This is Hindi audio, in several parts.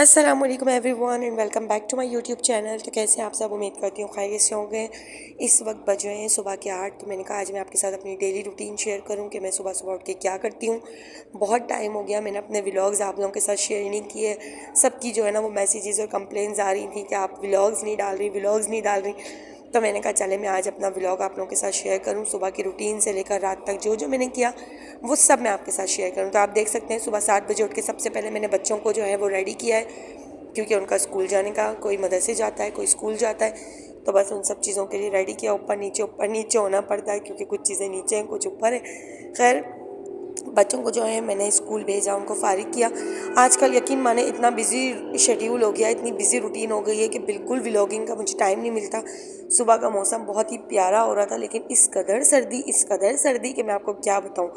अस्सलामुअलैकुम everyone and welcome back to my YouTube channel. तो कैसे आप सब, उम्मीद करती हूँ खैरियत से होंगे। इस वक्त बज रहे हैं सुबह के 8। तो मैंने कहा आज मैं आपके साथ अपनी डेली रूटीन शेयर करूँ कि मैं सुबह सुबह उठ के क्या करती हूँ। बहुत टाइम हो गया मैंने अपने व्लॉग्स आप लोगों के साथ शेयर नहीं किए। सबकी जो है ना वो मैसेजेस और कंप्लेंट्स आ रही थी कि आप व्लॉग्स नहीं डाल रही, व्लॉग्स नहीं डाल रही। तो मैंने कहा चले मैं आज अपना व्लॉग आप लोगों के साथ शेयर करूं। सुबह की रूटीन से लेकर रात तक जो जो मैंने किया वो सब मैं आपके साथ शेयर करूं। तो आप देख सकते हैं सुबह 7 बजे उठ के सबसे पहले मैंने बच्चों को जो है वो रेडी किया है, क्योंकि उनका स्कूल जाने का, कोई मदरसे जाता है कोई स्कूल जाता है। तो बस उन सब चीज़ों के लिए रेडी किया। ऊपर नीचे होना पड़ता है क्योंकि कुछ चीज़ें नीचे हैं कुछ ऊपर है। खैर बच्चों को जो है मैंने स्कूल भेजा, उनको फ़ारिग किया। आजकल यकीन माने इतना बिज़ी शेड्यूल हो गया है, इतनी बिज़ी रूटीन हो गई है कि बिल्कुल व्लॉगिंग का मुझे टाइम नहीं मिलता। सुबह का मौसम बहुत ही प्यारा हो रहा था, लेकिन इस कदर सर्दी कि मैं आपको क्या बताऊं।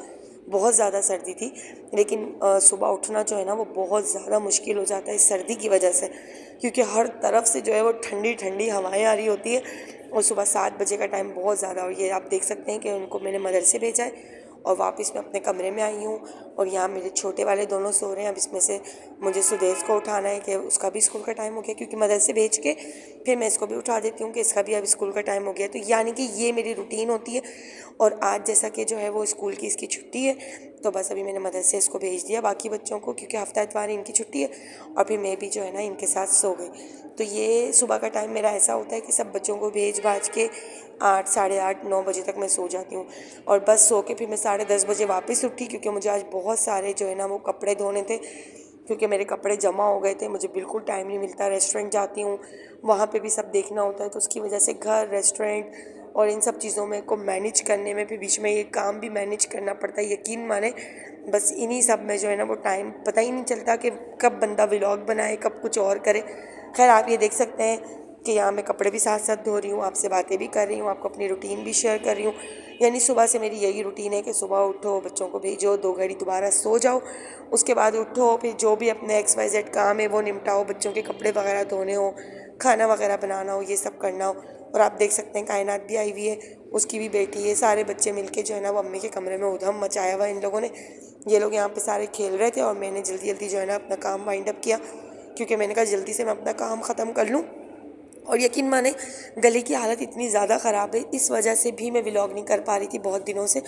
बहुत ज़्यादा सर्दी थी, लेकिन सुबह उठना जो है ना वो बहुत ज़्यादा मुश्किल हो जाता है इस सर्दी की वजह से, क्योंकि हर तरफ से जो है वो ठंडी ठंडी हवाएं आ रही होती है। और सुबह 7 बजे का टाइम बहुत ज़्यादा, और ये आप देख सकते हैं कि उनको मैंने मदरसे भेजा है और वापस मैं अपने कमरे में आई हूँ। और यहाँ मेरे छोटे वाले दोनों सो रहे हैं। अब इसमें से मुझे सुदेश को उठाना है कि उसका भी स्कूल का टाइम हो गया, क्योंकि मदरसे भेज के फिर मैं इसको भी उठा देती हूँ कि इसका भी अब स्कूल का टाइम हो गया। तो यानी कि ये मेरी रूटीन होती है। और आज जैसा कि जो है वो स्कूल की इसकी छुट्टी है, तो बस अभी मैंने मदरसे इसको भेज दिया बाकी बच्चों को, क्योंकि हफ्ता इतवार इनकी छुट्टी है। और फिर मैं भी जो है ना इनके साथ सो गई। तो ये सुबह का टाइम मेरा ऐसा होता है कि सब बच्चों को भेज भाज के 8, साढ़े 8, 9 बजे तक मैं सो जाती हूँ। और बस सो के फिर मैं 10:30 बजे वापस उठी, क्योंकि मुझे आज बहुत सारे जो है ना वो कपड़े धोने थे, क्योंकि मेरे कपड़े जमा हो गए थे। मुझे बिल्कुल टाइम नहीं मिलता, रेस्टोरेंट जाती हूँ वहाँ पे भी सब देखना होता है, तो उसकी वजह से घर, रेस्टोरेंट और इन सब चीज़ों में को मैनेज करने में, फिर बीच में ये काम भी मैनेज करना पड़ता है। यकीन माने बस इन्हीं सब में जो है ना वो टाइम पता ही नहीं चलता कि कब बंदा व्लॉग बनाए कब कुछ और करे। खैर आप ये देख सकते हैं कि यहाँ मैं कपड़े भी साथ साथ धो रही हूँ, आपसे बातें भी कर रही हूँ, आपको अपनी रूटीन भी शेयर कर रही हूँ। यानी सुबह से मेरी यही रूटीन है कि सुबह उठो, बच्चों को भेजो, 2 घड़ी दोबारा सो जाओ, उसके बाद उठो, फिर जो भी अपने XYZ काम है वो निपटाओ, बच्चों के कपड़े वगैरह धोने हो, खाना वगैरह बनाना हो, ये सब करना हो। और आप देख सकते हैं कायनात भी आई हुई है, उसकी भी बेटी है। सारे बच्चे मिलके जो है ना वो अम्मी के कमरे में उधम मचाया हुआ इन लोगों ने। ये लोग यहाँ पे सारे खेल रहे थे और मैंने जल्दी जल्दी जो है ना अपना काम वाइंड अप किया, क्योंकि मैंने कहा जल्दी से मैं अपना काम ख़त्म कर लूँ। और यकीन माने गले की हालत इतनी ज़्यादा ख़राब है, इस वजह से भी मैं व्लॉग नहीं कर पा रही थी बहुत दिनों से,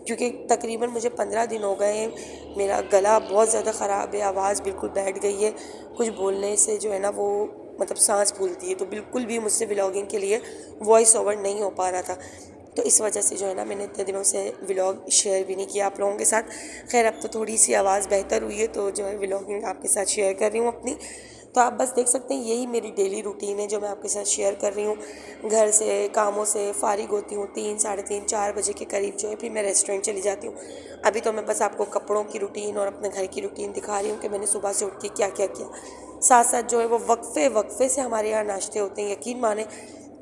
क्योंकि तकरीबन मुझे 15 दिन हो गए हैं। मेरा गला बहुत ज़्यादा ख़राब है, आवाज़ बिल्कुल बैठ गई है। कुछ बोलने से जो है ना वो मतलब सांस फूलती है, तो बिल्कुल भी मुझसे व्लॉगिंग के लिए वॉइस ओवर नहीं हो पा रहा था। तो इस वजह से जो है ना मैंने इतने दिनों से व्लॉग शेयर भी नहीं किया आप लोगों के साथ। खैर अब तो थोड़ी सी आवाज़ बेहतर हुई है, तो जो है व्लॉगिंग आपके साथ शेयर कर रही हूँ अपनी। तो आप बस देख सकते हैं यही मेरी डेली रूटीन है जो मैं आपके साथ शेयर कर रही हूँ। घर से कामों से फारिग होती हूँ 3, साढ़े 3, 4 बजे के करीब जो है फिर मैं रेस्टोरेंट चली जाती हूँ। अभी तो मैं बस आपको कपड़ों की रूटीन और अपने घर की रूटीन दिखा रही हूँ कि मैंने सुबह से उठ के क्या क्या किया। साथ साथ जो है वो वक्फे वक्फे से हमारे यहाँ नाश्ते होते हैं। यकीन माने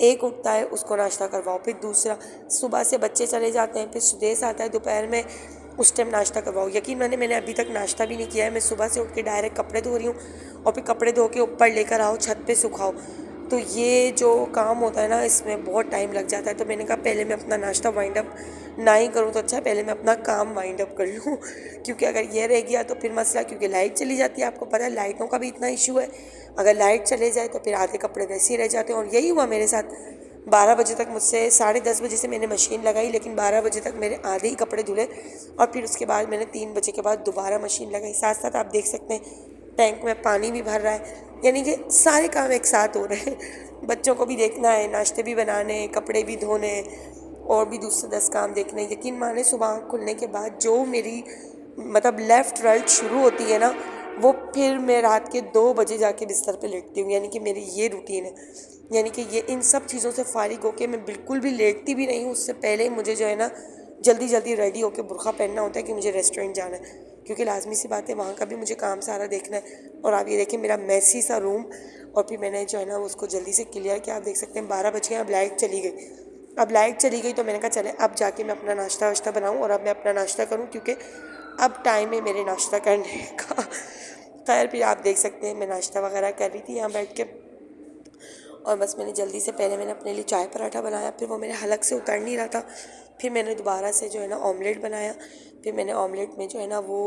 एक उठता है उसको नाश्ता करवाओ, फिर दूसरा, सुबह से बच्चे चले जाते हैं, फिर सुदेश आता है दोपहर में, उस टाइम नाश्ता करवाओ। यकीन माने मैंने अभी तक नाश्ता भी नहीं किया है। मैं सुबह से उठ के डायरेक्ट कपड़े धो रही हूँ और फिर कपड़े धो के ऊपर लेकर आओ, छत पे सुखाओ। तो ये जो काम होता है ना इसमें बहुत टाइम लग जाता है। तो मैंने कहा पहले मैं अपना नाश्ता वाइंड अप ना ही करूँ तो अच्छा है, पहले मैं अपना काम वाइंड अप कर लूँ क्योंकि अगर ये रह गया तो फिर मसला, क्योंकि लाइट चली जाती है, आपको पता है लाइटों का भी इतना इशू है। अगर लाइट चले जाए तो फिर आधे कपड़े वैसे ही रह जाते हैं। और यही हुआ मेरे साथ। 12 बजे तक मुझसे, 10:30 बजे से मैंने मशीन लगाई, लेकिन 12 बजे तक मेरे आधे ही कपड़े धुले। और फिर उसके बाद मैंने 3 बजे के बाद दोबारा मशीन लगाई। साथ साथ आप देख सकते हैं टैंक में पानी भी भर रहा है, यानी कि सारे काम एक साथ हो रहे हैं। बच्चों को भी देखना है, नाश्ते भी बनाने हैं, कपड़े भी धोने हैं, और भी दूसरे 10 काम देखने हैं। यकीन माने सुबह आँख खुलने के बाद जो मेरी मतलब लेफ़्ट राइट शुरू होती है ना, वो फिर मैं रात के 2 बजे जाके बिस्तर पे लेटती हूँ। यानी कि मेरी ये रूटीन है। यानी कि ये इन सब चीज़ों से फ़ारिग होके मैं बिल्कुल भी लेटती भी नहीं हूँ। उससे पहले ही मुझे जो है ना जल्दी जल्दी रेडी होके बुर्का पहनना होता है कि मुझे रेस्टोरेंट जाना है, क्योंकि लाजमी सी बात है वहाँ का भी मुझे काम सारा देखना है। और आप ये देखिए मेरा मैसी सा रूम, और फिर मैंने जो है ना उसको जल्दी से क्लियर किया। आप देख सकते हैं 12 बज गए, अब लाइट चली गई। अब लाइट चली गई तो मैंने कहा चले अब जाके मैं अपना नाश्ता वाश्ता बनाऊँ और अब मैं अपना नाश्ता करूँ, क्योंकि अब टाइम है मेरे नाश्ता करने का। खैर फिर आप देख सकते हैं मैं नाश्ता वगैरह कर रही थी यहाँ बैठ के। और बस मैंने जल्दी से पहले मैंने अपने लिए चाय पराठा बनाया, फिर वो मेरे हलक से उतर नहीं रहा था। फिर मैंने दोबारा से जो है ना ऑमलेट बनाया। फिर मैंने ऑमलेट में जो है ना वो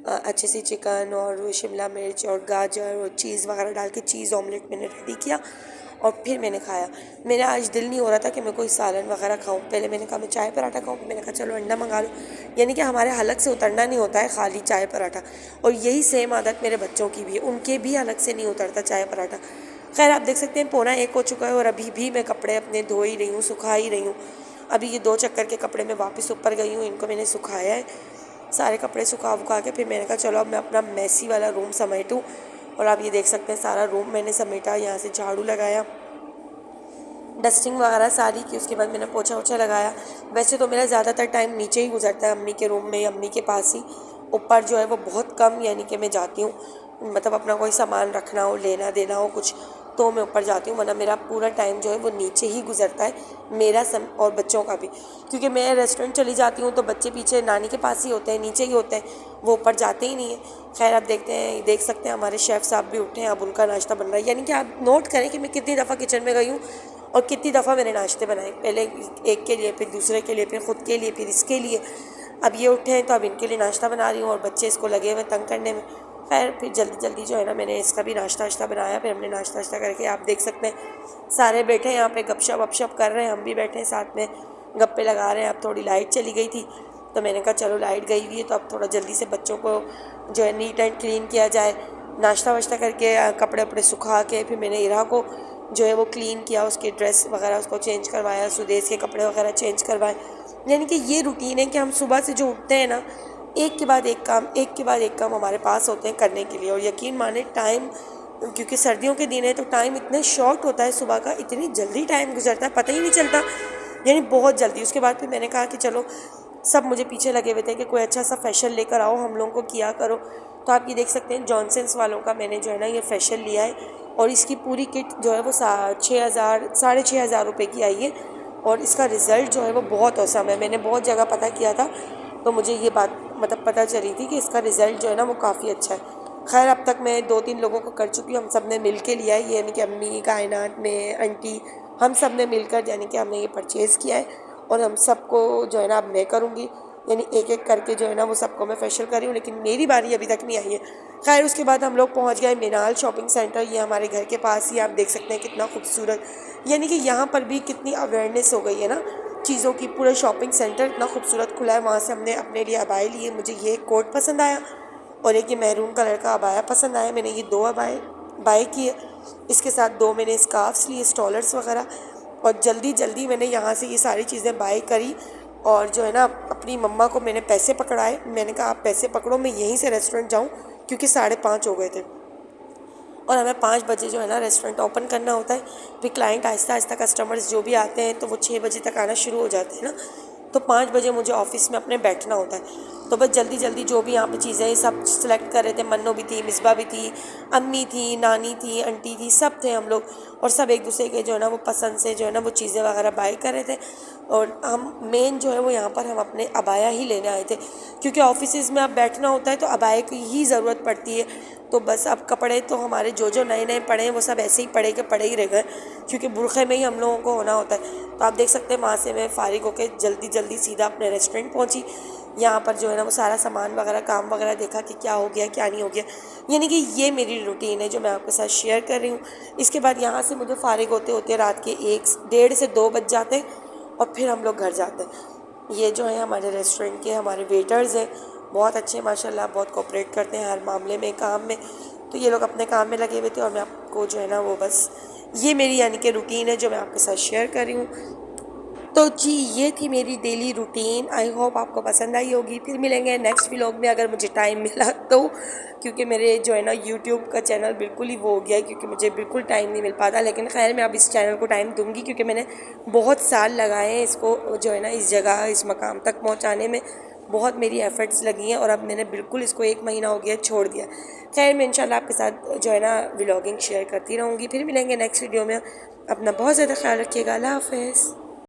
अच्छे से चिकन और शिमला मिर्च और गाजर और चीज़ वगैरह डाल के चीज़ ऑमलेट मैंने रेडी किया और फिर मैंने खाया। मेरा आज दिल नहीं हो रहा था कि मैं कोई सालन वगैरह खाऊं। पहले मैंने कहा मैं चाय पराठा खाऊं, फिर मैंने कहा चलो अंडा मंगा लो। यानी कि हमारे हलक से उतरना नहीं होता है खाली चाय पराठा। और यही सेम आदत मेरे बच्चों की भी है, उनके भी हलक से नहीं उतरता चाय पराठा। खैर आप देख सकते हैं 12:45 हो चुका है और अभी भी मैं कपड़े अपने धो ही रही हूँ, सुखा ही रही हूँ। अभी ये 2 चक्कर के कपड़े मैं वापस ऊपर गई हूँ, इनको मैंने सुखाया है। सारे कपड़े सुखा वुखा के फिर मैंने कहा चलो अब मैं अपना मैसी वाला रूम समेटूँ। और आप ये देख सकते हैं सारा रूम मैंने समेटा, यहाँ से झाड़ू लगाया, डस्टिंग वगैरह सारी की। उसके बाद मैंने पोछा वोछा लगाया। वैसे तो मेरा ज़्यादातर टाइम नीचे ही गुजरता है अम्मी के रूम में, अम्मी के पास ही। ऊपर जो है वो बहुत कम यानी कि मैं जाती हूँ, मतलब अपना कोई सामान रखना हो, लेना देना हो कुछ, तो मैं ऊपर जाती हूँ, वरना मेरा पूरा टाइम जो है वो नीचे ही गुजरता है, मेरा और बच्चों का भी। क्योंकि मैं रेस्टोरेंट चली जाती हूँ तो बच्चे पीछे नानी के पास ही होते हैं, नीचे ही होते हैं, वो ऊपर जाते ही नहीं है। खैर आप देख सकते हैं हमारे शेफ़ साहब भी उठे हैं, अब उनका नाश्ता बन रहा है। यानी कि आप नोट करें कि मैं कितनी दफ़ा किचन में गई हूँ और कितनी दफ़ा मैंने नाश्ते बनाए, पहले एक के लिए, फिर दूसरे के लिए, फिर ख़ुद के लिए, फिर इसके लिए। अब ये उठे हैं तो अब इनके लिए नाश्ता बना रही हूँ और बच्चे इसको लगे हुए तंग करने में। खैर फिर जल्दी जल्दी जो है ना मैंने इसका भी नाश्ता वाश्ता बनाया। फिर हमने नाश्ता वाश्ता करके आप देख सकते हैं सारे बैठे हैं यहाँ पे गपशप वपशप कर रहे हैं, हम भी बैठे हैं साथ में गप्पे लगा रहे हैं। अब थोड़ी लाइट चली गई थी तो मैंने कहा चलो लाइट गई हुई है तो अब थोड़ा जल्दी से बच्चों को जो है नीट एंड क्लीन किया जाए। नाश्ता वाश्ता करके कपड़े वपड़े सुखा के फिर मैंने इरा को जो है वो क्लीन किया, उसकी ड्रेस वगैरह उसको चेंज करवाया, सुदेश के कपड़े वगैरह चेंज करवाए। यानी कि ये रूटीन है कि हम सुबह से जो उठते हैं ना, एक के बाद एक काम, एक के बाद एक काम हमारे पास होते हैं करने के लिए। और यकीन माने टाइम, क्योंकि सर्दियों के दिन है तो टाइम इतना शॉर्ट होता है सुबह का, इतनी जल्दी टाइम गुजरता है पता ही नहीं चलता, यानी बहुत जल्दी। उसके बाद फिर मैंने कहा कि चलो, सब मुझे पीछे लगे हुए थे कि कोई अच्छा सा फैशन लेकर आओ, हम लोगों को किया करो। तो आप ये देख सकते हैं जॉनसन्स वालों का मैंने जो है ना ये फैशन लिया है और इसकी पूरी किट जो है वो 6,000 6,500 रुपये की आई है। और इसका रिज़ल्ट जो है वो बहुत औसम है। मैंने बहुत जगह पता किया था तो मुझे ये बात मतलब पता चली थी कि इसका रिज़ल्ट जो है ना वो काफ़ी अच्छा है। खैर अब तक मैं 2-3 लोगों को कर चुकी हूँ, हम सब ने मिल के लिया है, यानी कि अम्मी, कायनात, मैं, आंटी, हम सब ने मिलकर यानी कि हमने ये परचेज़ किया है। और हम सबको जो है ना अब मैं करूँगी, यानी एक एक करके जो है ना वो सबको मैं फेशियल कर रही हूँ, लेकिन मेरी बारी अभी तक नहीं आई है। खैर उसके बाद हम लोग पहुँच गए मिनाल शॉपिंग सेंटर, ये हमारे घर के पास ही, आप देख सकते हैं कितना खूबसूरत, यानी कि यहाँ पर भी कितनी अवेयरनेस हो गई है ना चीज़ों की। पूरा शॉपिंग सेंटर इतना खूबसूरत खुला है, वहाँ से हमने अपने लिए अबाए लिए। मुझे ये कोट पसंद आया और एक ये मैरून कलर का अबाया पसंद आया, मैंने ये 2 अबाए बाय किए। इसके साथ 2 मैंने स्कार्फ्स लिए, स्टॉलर्स वगैरह। और जल्दी जल्दी मैंने यहाँ से ये सारी चीज़ें बाय करी और जो है ना अपनी मम्मा को मैंने पैसे पकड़ाए। मैंने कहा आप पैसे पकड़ो, मैं यहीं से रेस्टोरेंट जाऊँ, क्योंकि 5:30 हो गए थे और हमें 5 बजे जो है ना रेस्टोरेंट ओपन करना होता है। फिर क्लाइंट आहिस्ता आहिस्ता कस्टमर्स जो भी आते हैं तो वो 6 बजे तक आना शुरू हो जाते हैं ना, तो 5 बजे मुझे ऑफिस में अपने बैठना होता है। तो बस जल्दी जल्दी जो भी यहाँ पे चीज़ें सब सेलेक्ट कर रहे थे, मन्नो भी थी, मिसबा भी थी, अम्मी थी, नानी थी, आंटी थी, सब थे हम लोग। और सब एक दूसरे के जो है ना वो पसंद से जो है ना वो चीज़ें वगैरह बाय कर रहे थे। और हम मेन जो है वो यहाँ पर हम अपने अबाया ही लेने आए थे, क्योंकि ऑफिस में अब बैठना होता है तो अबाया की ही ज़रूरत पड़ती है। तो बस अब कपड़े तो हमारे जो नए नए पड़े हैं वो सब ऐसे ही पड़े ही रह गए, क्योंकि बुरखे में ही हम लोगों को होना होता है। तो आप देख सकते हैं वहाँ से मैं फ़ारिग होकर जल्दी जल्दी सीधा अपने रेस्टोरेंट पहुँची। यहाँ पर जो है ना वो सारा सामान वगैरह, काम वगैरह देखा कि क्या हो गया क्या नहीं हो गया। यानी कि ये मेरी रूटीन है जो मैं आपके साथ शेयर कर रही हूँ। इसके बाद यहाँ से मुझे फ़ारिग होते होते रात के 1 से 2 बज जाते हैं और फिर हम लोग घर जाते हैं। ये जो है हमारे रेस्टोरेंट के हमारे वेटर्स हैं, बहुत अच्छे माशाल्लाह, बहुत कोऑपरेट करते हैं हर मामले में, काम में। तो ये लोग अपने काम में लगे हुए थे और मैं आपको जो है ना वो बस ये मेरी यानी कि रूटीन है जो मैं आपके साथ शेयर कर रही हूँ। तो जी ये थी मेरी डेली रूटीन। आई होप आपको पसंद आई होगी। फिर मिलेंगे नेक्स्ट व्लॉग में अगर मुझे टाइम मिला तो, क्योंकि मेरे जो है ना यूट्यूब का चैनल बिल्कुल ही वो हो गया है, क्योंकि मुझे बिल्कुल टाइम नहीं मिल पाता। लेकिन खैर मैं अब इस चैनल को टाइम दूंगी, क्योंकि मैंने बहुत साल लगाए हैं इसको जो है ना इस जगह, इस मकाम तक पहुँचाने में बहुत मेरी एफ़र्ट्स लगी हैं। और अब मैंने बिल्कुल इसको 1 महीना हो गया छोड़ दिया। खैर मैं इंशाल्लाह आपके साथ जो है ना व्लॉगिंग शेयर करती रहूँगी। फिर मिलेंगे नेक्स्ट वीडियो में। अपना बहुत ज़्यादा ख्याल रखिएगा। अल्लाह हाफ़िज़।